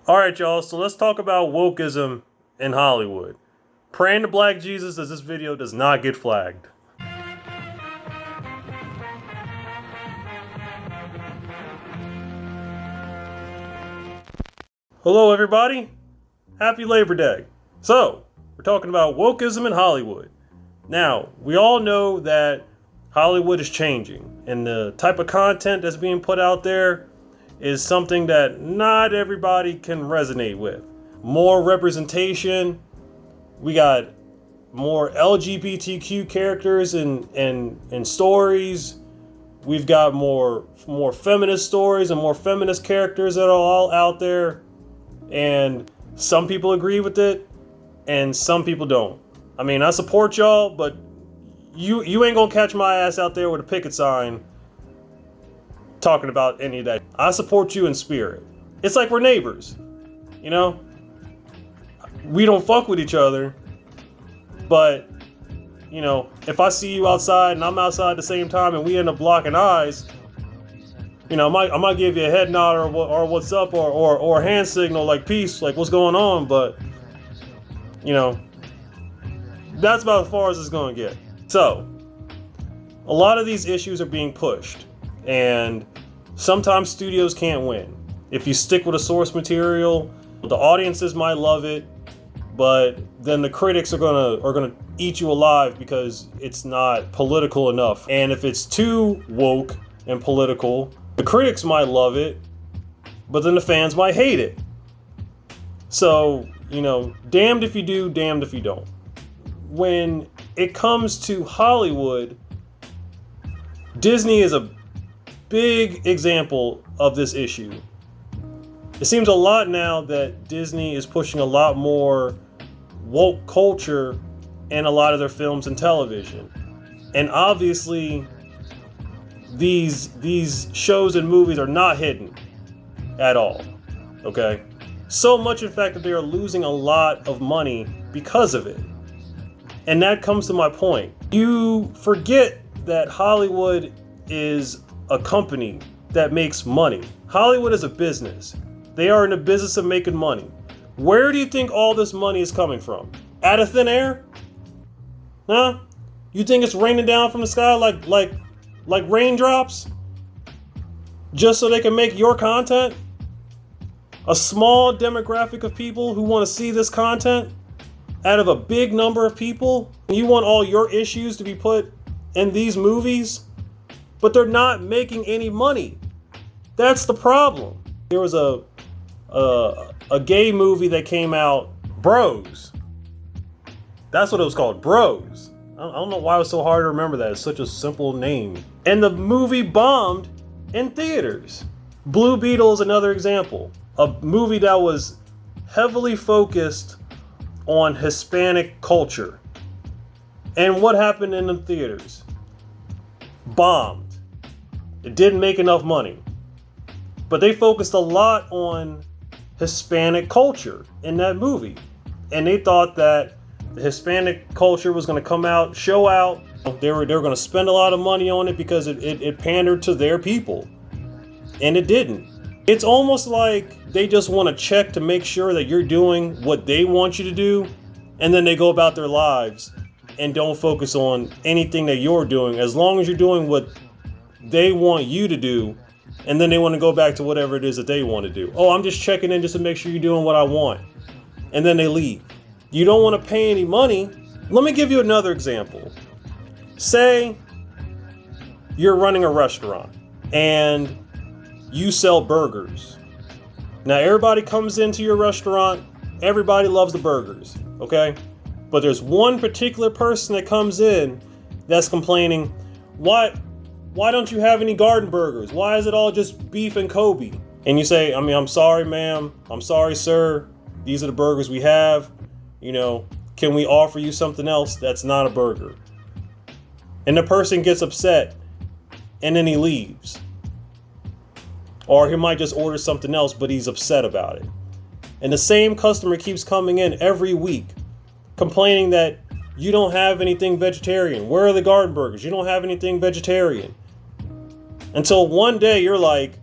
All right, y'all. So let's talk about wokeism in Hollywood. Praying to Black Jesus as this video does not get flagged. Hello, everybody. Happy Labor Day. So, we're talking about wokeism in Hollywood. Now, we all know that Hollywood is changing, and the type of content that's being put out there is something that not everybody can resonate with. More representation. We got more LGBTQ characters in stories. We've got more feminist stories and more feminist characters that are all out there. And some people agree with it, and some people don't. I mean, I support y'all, but you ain't gonna catch my ass out there with a picket sign talking about any of that. I support you in spirit. It's like we're neighbors, you know? We don't fuck with each other, but, you know, if I see you outside and I'm outside at the same time and we end up locking eyes, you know, I might give you a head nod or what's up or a hand signal like peace, like what's going on, but, you know, that's about as far as it's going to get. So, a lot of these issues are being pushed, and sometimes studios can't win. If you stick with a source material, the audiences might love it, but then the critics are gonna eat you alive because it's not political enough. And if it's too woke and political, the critics might love it, but then the fans might hate it. So, you know, damned if you do, damned if you don't. When it comes to Hollywood, Disney is a big example of this issue. It seems a lot now that Disney is pushing a lot more woke culture in a lot of their films and television. And obviously, these shows and movies are not hidden at all, okay? So much, in fact, that they are losing a lot of money because of it. And that comes to my point. You forget that Hollywood is a company that makes money. Hollywood is a business. They are in the business of making money. Where do you think all this money is coming from? Out of thin air? Huh? You think it's raining down from the sky like raindrops? Just so they can make your content? A small demographic of people who want to see this content out of a big number of people? You want all your issues to be put in these movies? But they're not making any money. That's the problem. There was a gay movie that came out, Bros. That's what it was called, Bros. I don't know why it was so hard to remember that. It's such a simple name. And the movie bombed in theaters. Blue Beetle is another example. A movie that was heavily focused on Hispanic culture. And what happened in the theaters? Bombed. It didn't make enough money. But they focused a lot on Hispanic culture in that movie. And they thought that the Hispanic culture was going to come out, show out. They were going to spend a lot of money on it because it pandered to their people. And it didn't. It's almost like they just want to check to make sure that you're doing what they want you to do. And then they go about their lives and don't focus on anything that you're doing. As long as you're doing what they want you to do, and then they want to go back to whatever it is that they want to do. Oh, I'm just checking in just to make sure you're doing what I want. And then they leave. You don't want to pay any money. Let me give you another example. Say you're running a restaurant and you sell burgers. Now everybody comes into your restaurant, everybody loves the burgers, okay? But there's one particular person that comes in that's complaining, why don't you have any garden burgers? Why is it all just beef and Kobe? And you say, I'm sorry, ma'am. I'm sorry, sir. These are the burgers we have. You know, can we offer you something else that's not a burger? And the person gets upset and then he leaves. Or he might just order something else, but he's upset about it. And the same customer keeps coming in every week complaining that you don't have anything vegetarian. Where are the garden burgers? You don't have anything vegetarian. Until one day you're like,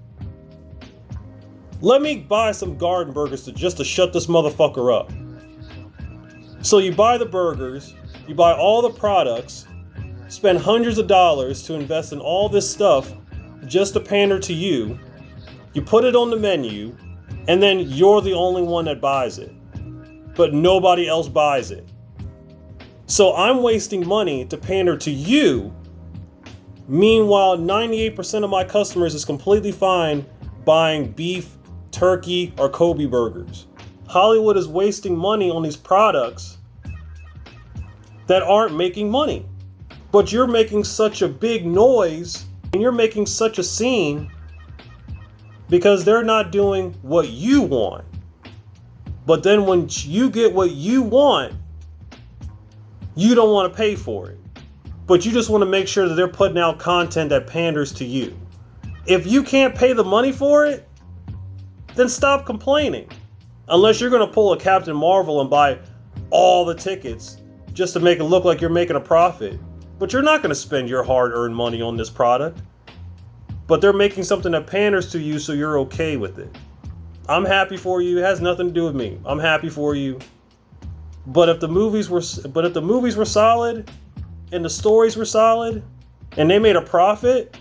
Let me buy some garden burgers just to shut this motherfucker up. So you buy the burgers, you buy all the products, spend hundreds of dollars to invest in all this stuff just to pander to you. You put it on the menu, and then you're the only one that buys it. But nobody else buys it. So I'm wasting money to pander to you. Meanwhile, 98% of my customers is completely fine buying beef, turkey, or Kobe burgers. Hollywood is wasting money on these products that aren't making money. But you're making such a big noise and you're making such a scene because they're not doing what you want. But then when you get what you want, you don't want to pay for it. But you just want to make sure that they're putting out content that panders to you. If you can't pay the money for it, then stop complaining. Unless you're going to pull a Captain Marvel and buy all the tickets just to make it look like you're making a profit. But you're not going to spend your hard-earned money on this product. But they're making something that panders to you, so you're okay with it. I'm happy for you. It has nothing to do with me. I'm happy for you. But if the movies were solid and the stories were solid and they made a profit,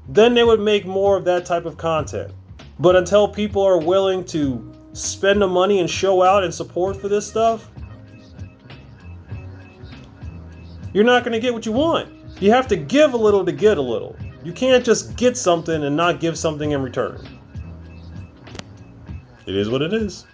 then they would make more of that type of content. But until people are willing to spend the money and show out and support for this stuff, you're not going to get what you want. You have to give a little to get a little. You can't just get something and not give something in return. It is what it is.